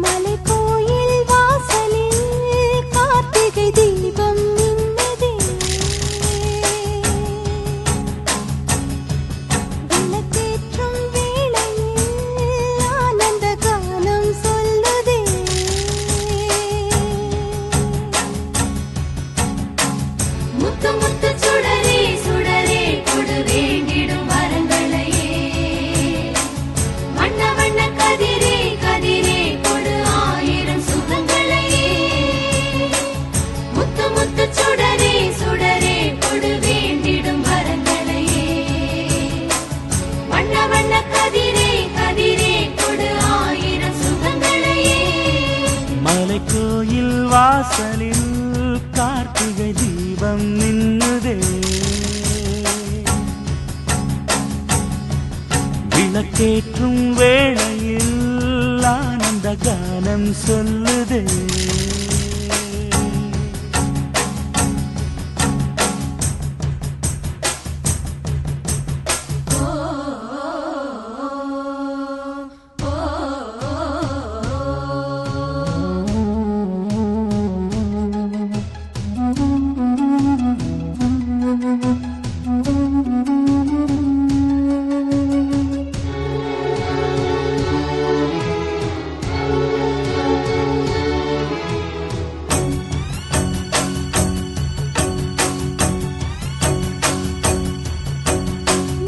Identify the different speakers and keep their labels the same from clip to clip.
Speaker 1: மலைக்கோயில் வாசலில் கார்த்திகை தீபம் மின்னுதே. விளக்கேற்றும் வேளையில் ஆனந்த கானம் சொல்லுதே. முத்து முத்து சுடரே சுடரே கொடு வேண்டிடும் வரங்களையே. வண்ண வண்ண கதிரே கதிரே கொடு ஆயிரம் சுகங்களையே. முத்து முத்து சுடரே சுடரே கொடு வேண்டிடும் வரங்களையே. வண்ண வண்ண கதிரே கதிரே கொடு ஆயிரம் சுகங்களையே.
Speaker 2: மலைக்கோயில் வாசலில் கார்த்திகை தீபம் மின்னுதே. விளக்கேற்றும் வேளையில் ஆனந்த கானம் சொல்லுதே.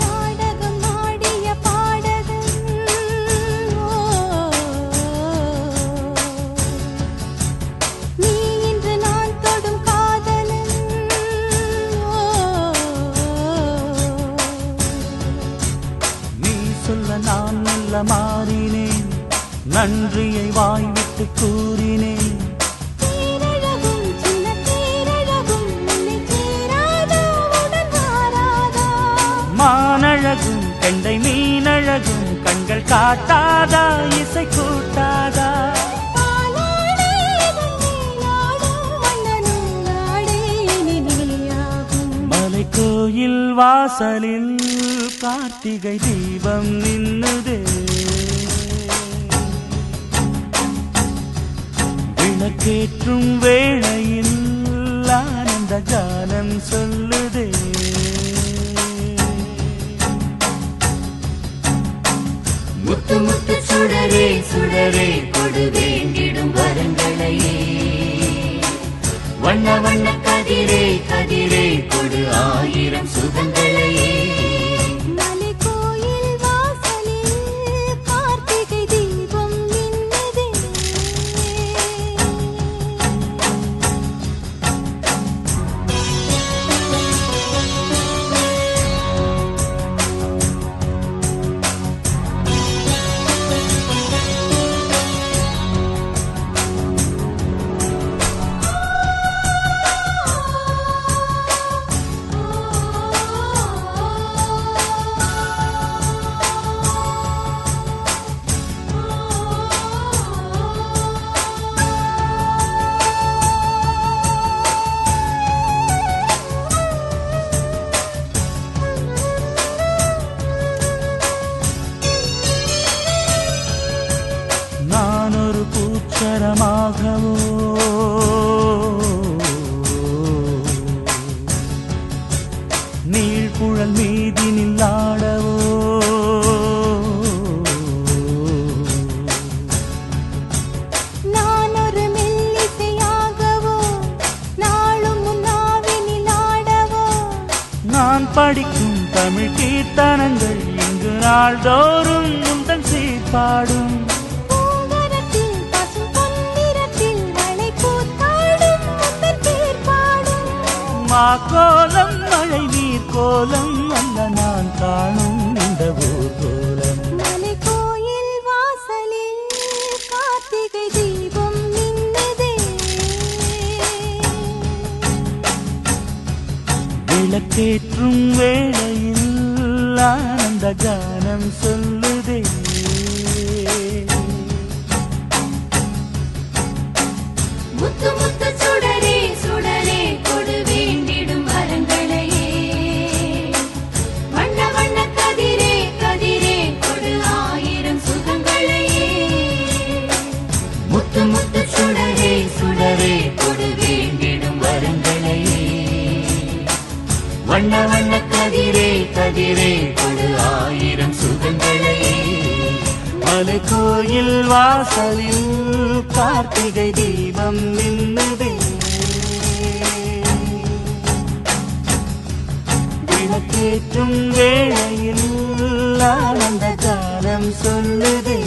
Speaker 1: நாடகம் ஆடிய பாடகன் நீ இன்று நான் தொடும் காதலன்.
Speaker 2: நீ சொல்ல நான் மெல்ல மாறினேன், நன்றியை வாய்விட்டு கூறினேன்.
Speaker 1: தேரழகும் சின்ன தேரழகும் உன்னை சேராதா உடன் வாராதா.
Speaker 2: மானழகும் கெண்டை மீனழகும் கண்கள் காட்டாதா இசை கூட்டாதா.
Speaker 1: பாலாடை இதன் மேலாடும் மன்னனும் நாடே இனி நீயாகும்.
Speaker 2: மலைக்கோயில் வாசலில் கார்த்திகை தீபம் மின்னுதே. விளக்கேற்றும் வேளையில் ஆனந்த கானம் சொல்லுதே.
Speaker 1: முத்து முத்து சுடரே சுடரே கொடு வேண்டிடும் வரங்களையே.
Speaker 2: வண்ண வண்ண
Speaker 1: கதிரே கதிரே கொடு ஆயிரம் சுகங்களையே. மலைக்கோயில் வாசலில் கார்த்திகை தீபம் மின்னுதே.
Speaker 2: நான் ஒரு பூச்சரமாகவோ நீழ்குழல் மீதினில் ஆடவோ.
Speaker 1: நான் ஒரு மெல்லிசையாகவோ நாளும் முன்னாவினில் ஆடவோ.
Speaker 2: நான் படிக்கும் தமிழ் கீர்த்தனங்கள் இங்கு நாள்தோறும் முந்தன் சீர்பாடும்.
Speaker 1: பூங்கரத்தில் பசும் பொன்னிறத்தில் வளை கூத்தாடும் முந்தன் பேர் பாடும்.
Speaker 2: மாக்கோலம் மழை நீர் கோலம் அல்ல நான் காணும் இந்த ஊர்கோலம்.
Speaker 1: மலைக்கோயில் வாசலில் கார்த்திகை தீபம் மின்னுதே.
Speaker 2: விளக்கேற்றும் வேளையில் ஆனந்த கானம் சொல்லுதே.
Speaker 1: முத்து முத்து சுடரே சுடரே கொடு வேண்டிடும் வரங்களையே. வண்ண வண்ண கதிரே கதிரே கொடு ஆயிரம் சுகங்களையே.
Speaker 2: மலை கோயில் வாசலில் கார்த்திகை தீபம் நின்னுதே. விளக்கேற்றும் வேளையில் ஆனந்த கானம் சொல்லுதே.